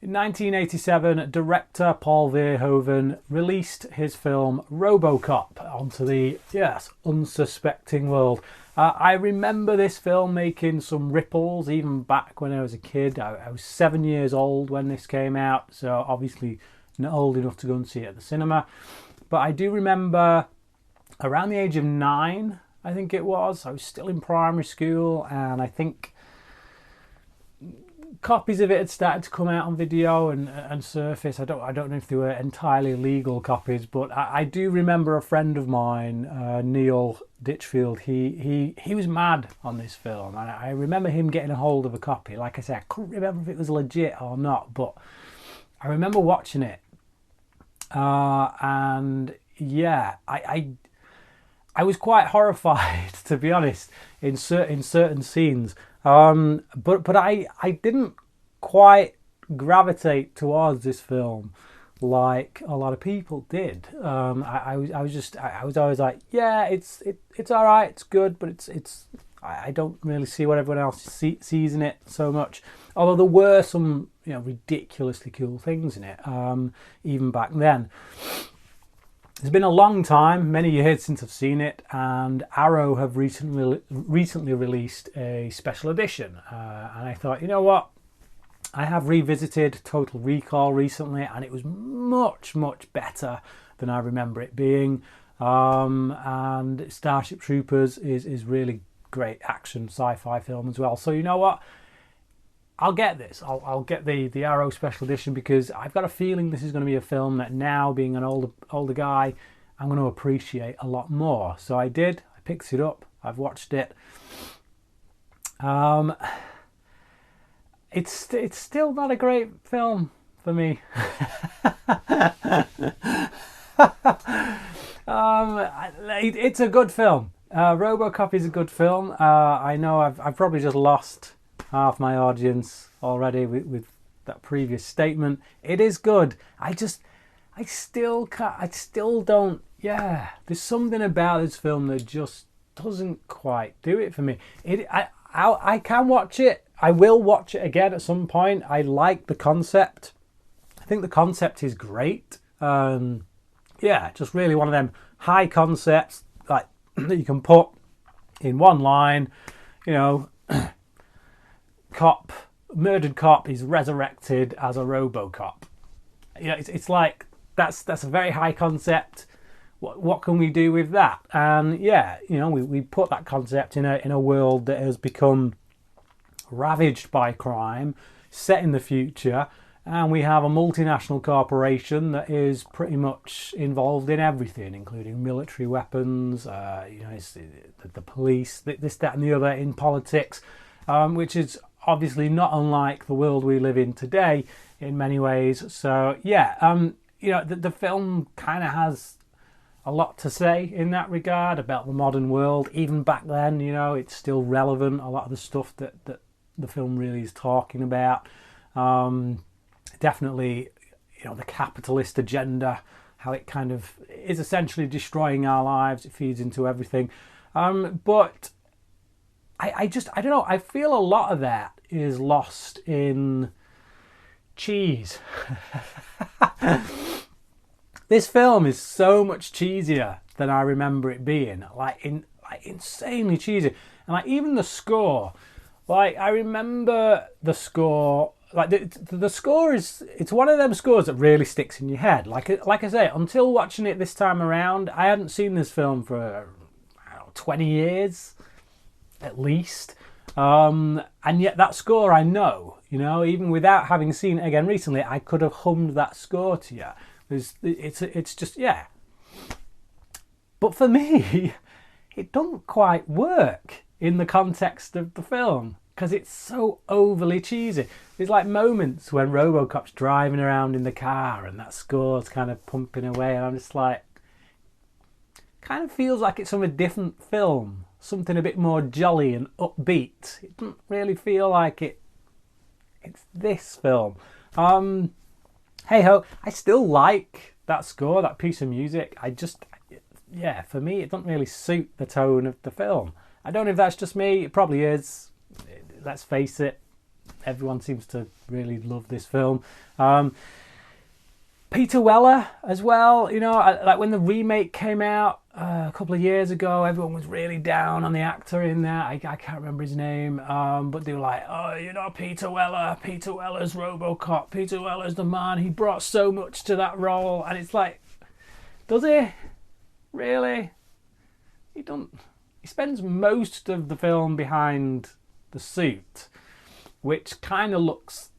In 1987, director Paul Verhoven released his film Robocop onto the, unsuspecting world. I remember this film making some ripples even back when I was a kid. I was 7 years old when this came out, so obviously not old enough to go and see it at the cinema. But I do remember around the age of 9, I think it was. I was still in primary school, and I think copies of it had started to come out on video and surface. I don't know if they were entirely legal copies, but I do remember a friend of mine, Neil Ditchfield. He was mad on this film, and I remember him getting a hold of a copy. Like I said, I couldn't remember if it was legit or not, but I remember watching it, and yeah, I was quite horrified, to be honest, in certain scenes. But I didn't quite gravitate towards this film like a lot of people did. I was always like, yeah, it's all right, it's good, but it's I don't really see what everyone else sees in it so much. Although there were some ridiculously cool things in it, even back then. It's been a long time, many years since I've seen it, and Arrow have recently released a special edition. And I thought, you know what? I have revisited Total Recall recently, and it was much, much better than I remember it being. And Starship Troopers is really great action sci-fi film as well. So you know what? I'll get this. I'll get the Arrow special edition, because I've got a feeling this is going to be a film that now, being an older guy, I'm going to appreciate a lot more. So I did. I picked it up. I've watched it. It's still not a great film for me. It's a good film. Robocop is a good film. I know I've probably just lost half my audience already with that previous statement. It is good. I still don't. Yeah, there's something about this film that just doesn't quite do it for me. I can watch it. I will watch it again at some point. I like the concept. I think the concept is great. Just really one of them high concepts like that you can put in one line. Murdered cop is resurrected as a Robocop. It's like that's a very high concept. What can we do with that? And we put that concept in a world that has become ravaged by crime, set in the future, and we have a multinational corporation that is pretty much involved in everything, including military weapons, it's the police, this, that, and the other, in politics, which is obviously not unlike the world we live in today in many ways. So the film kind of has a lot to say in that regard about the modern world. Even back then, it's still relevant, a lot of the stuff that the film really is talking about. Definitely, the capitalist agenda, how it kind of is essentially destroying our lives. It feeds into everything. But I don't know, I feel a lot of that is lost in cheese. This film is so much cheesier than I remember it being, insanely cheesy. And even the score, I remember the score, the score it's one of them scores that really sticks in your head. Like I say, until watching it this time around, I hadn't seen this film for 20 years at least. And yet that score I know, even without having seen it again recently, I could have hummed that score to you. It's just, yeah. But for me, it doesn't quite work in the context of the film, because it's so overly cheesy. There's moments when Robocop's driving around in the car and that score's kind of pumping away, and I'm just kind of feels like it's from a different film, something a bit more jolly and upbeat. It doesn't really feel like it's this film. Hey ho, I still like that score, that piece of music. For me, it doesn't really suit the tone of the film. I don't know if that's just me. It probably is. Let's face it, everyone seems to really love this film. Peter Weller as well, you know, like when the remake came out a couple of years ago, everyone was really down on the actor in that. I can't remember his name, but they were like, oh, you know, Peter Weller's Robocop, Peter Weller's the man, he brought so much to that role. And it's like, does he? Really? He spends most of the film behind the suit, which kind of looks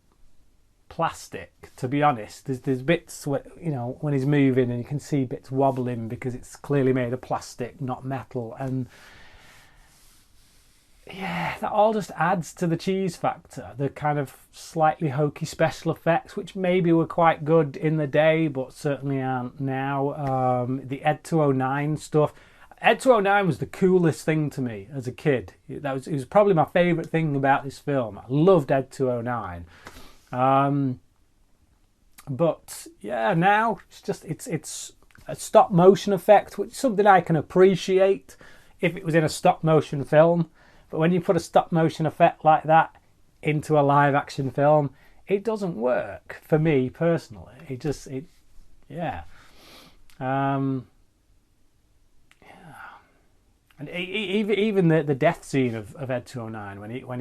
plastic, to be honest. There's bits where, you know, when he's moving and you can see bits wobbling because it's clearly made of plastic, not metal, and yeah, that all just adds to the cheese factor. The kind of slightly hokey special effects, which maybe were quite good in the day but certainly aren't now. The Ed 209 stuff. Ed 209 was the coolest thing to me as a kid. It was probably my favourite thing about this film. I loved Ed 209. But yeah, now it's a stop motion effect, which is something I can appreciate if it was in a stop motion film. But when you put a stop motion effect like that into a live action film, it doesn't work for me personally. Yeah. And even the death scene of Ed 209 when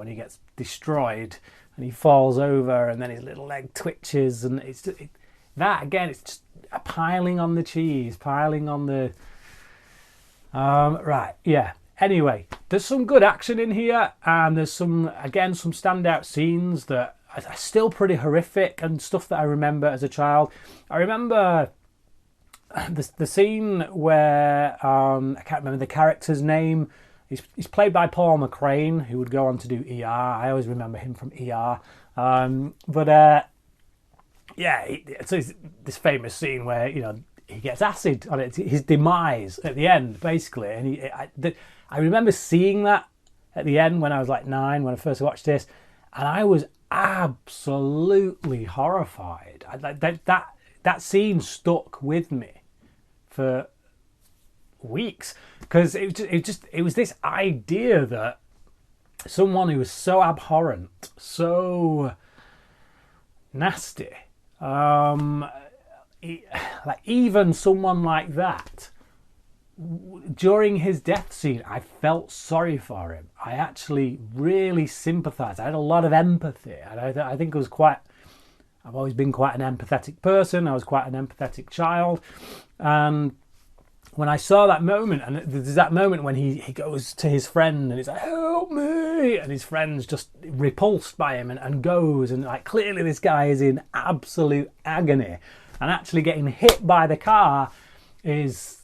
he gets destroyed and he falls over and then his little leg twitches, and it's just a piling on the cheese, piling on the right, yeah. Anyway, there's some good action in here, and there's some standout scenes that are still pretty horrific and stuff that I remember as a child. I remember the scene where I can't remember the character's name. He's played by Paul McCrane, who would go on to do ER. I always remember him from ER. So it's this famous scene where, you know, he gets acid on it, his demise at the end, basically. And I remember seeing that at the end when I was like 9, when I first watched this, and I was absolutely horrified. That scene stuck with me for weeks, because it was this idea that someone who was so abhorrent, so nasty, even someone like that, during his death scene, I felt sorry for him. I actually really sympathised. I had a lot of empathy, and I think I've always been quite an empathetic person. I was quite an empathetic child, and when I saw that moment, and there's that moment when he goes to his friend and he's like, help me, and his friend's just repulsed by him and goes, and like clearly this guy is in absolute agony, and actually getting hit by the car is,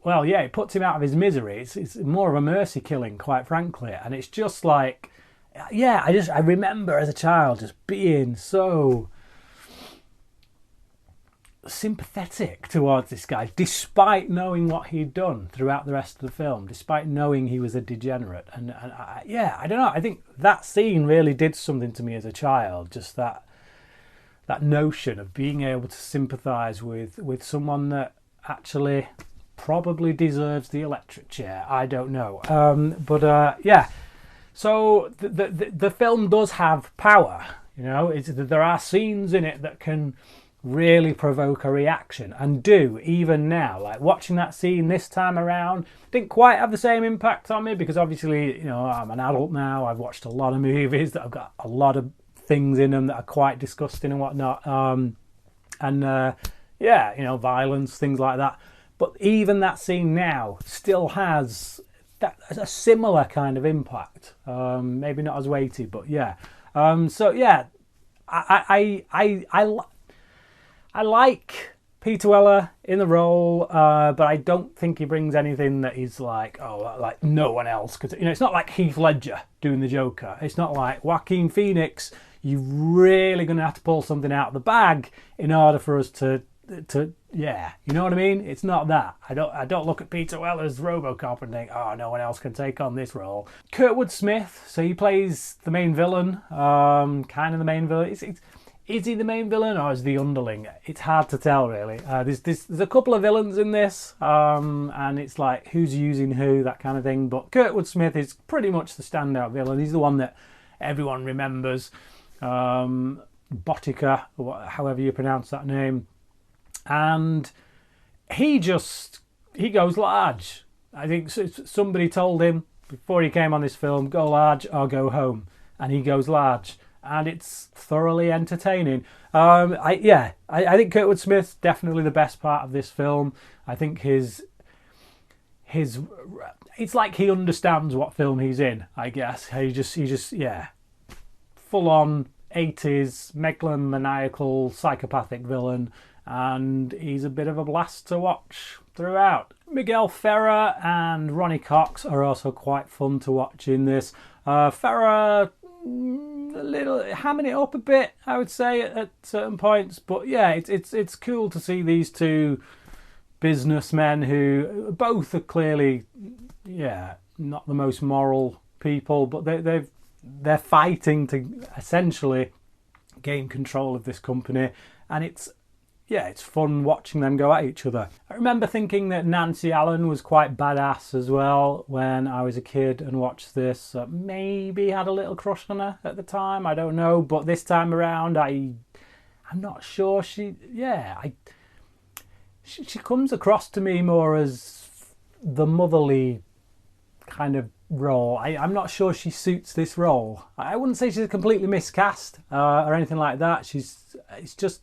well, yeah, it puts him out of his misery. It's more of a mercy killing, quite frankly, and it's just like, yeah, I remember as a child just being so sympathetic towards this guy, despite knowing what he'd done throughout the rest of the film, despite knowing he was a degenerate. And I don't know, I think that scene really did something to me as a child, just that notion of being able to sympathise with someone that actually probably deserves the electric chair. I don't know. Yeah. So the film does have power, you know. There are scenes in it that can really provoke a reaction, and do even now. Like watching that scene this time around didn't quite have the same impact on me, because obviously, you know, I'm an adult now. I've watched a lot of movies that have got a lot of things in them that are quite disgusting and whatnot, yeah, you know, violence, things like that. But even that scene now still has a similar kind of impact. Maybe not as weighty, but yeah. So yeah, I like Peter Weller in the role, but I don't think he brings anything that he's like no one else. Because, you know, it's not like Heath Ledger doing the Joker. It's not like Joaquin Phoenix. You're really going to have to pull something out of the bag in order for us to yeah, you know what I mean? It's not that. I don't look at Peter Weller's Robocop and think, oh, no one else can take on this role. Kurtwood Smith, so he plays the main villain, kind of the main villain. Is he the main villain or is the underling? It's hard to tell, really. There's a couple of villains in this, and it's like who's using who, that kind of thing. But Kurtwood Smith is pretty much the standout villain. He's the one that everyone remembers. Botica, or however you pronounce that name. And he goes large. I think somebody told him before he came on this film, go large or go home. And he goes large. And it's thoroughly entertaining. I think Kurtwood Smith's definitely the best part of this film. I think his it's like he understands what film he's in, I guess. He just full on 80s megalomaniacal psychopathic villain, and he's a bit of a blast to watch throughout. Miguel Ferrer and Ronny Cox are also quite fun to watch in this. Ferrer a little hamming it up a bit, I would say, at certain points, but yeah, it's cool to see these two businessmen who both are clearly not the most moral people, but they're fighting to essentially gain control of this company, and it's fun watching them go at each other. I remember thinking that Nancy Allen was quite badass as well when I was a kid and watched this. Maybe had a little crush on her at the time, I don't know, but this time around I'm not sure. She comes across to me more as the motherly kind of role. I'm not sure she suits this role. I wouldn't say she's completely miscast or anything like that. It's just,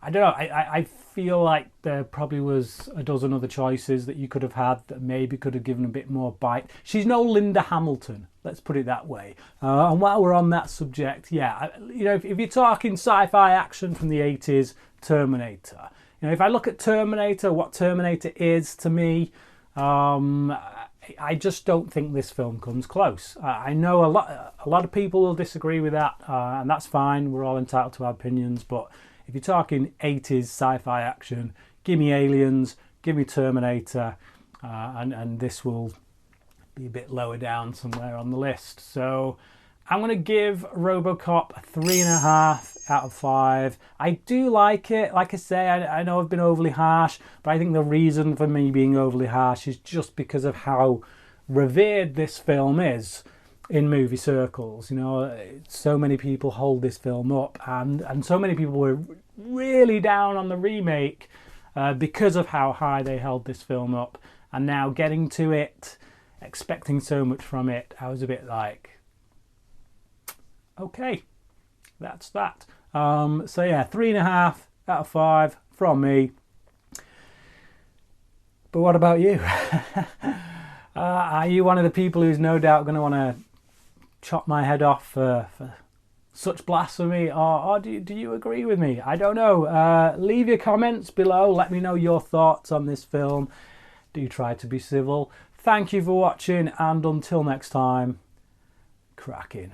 I don't know. I feel like there probably was a dozen other choices that you could have had that maybe could have given a bit more bite. She's no Linda Hamilton, let's put it that way. And while we're on that subject, if you're talking sci-fi action from the 80s, Terminator. If I look at Terminator, what Terminator is to me, I just don't think this film comes close. I know a lot of people will disagree with that, and that's fine. We're all entitled to our opinions, but if you're talking 80s sci-fi action, give me Aliens, give me Terminator, and this will be a bit lower down somewhere on the list. So I'm going to give Robocop a 3.5 out of 5. I do like it. Like I say, I know I've been overly harsh, but I think the reason for me being overly harsh is just because of how revered this film is in movie circles. So many people hold this film up, and so many people were really down on the remake because of how high they held this film up. And now getting to it, expecting so much from it, I was a bit like, okay, that's that. 3.5 out of 5 from me. But what about you? Are you one of the people who's no doubt going to want to chop my head off for such blasphemy, or do you agree with me? I don't know. Leave your comments below. Let me know your thoughts on this film. Do try to be civil. Thank you for watching, and until next time, cracking.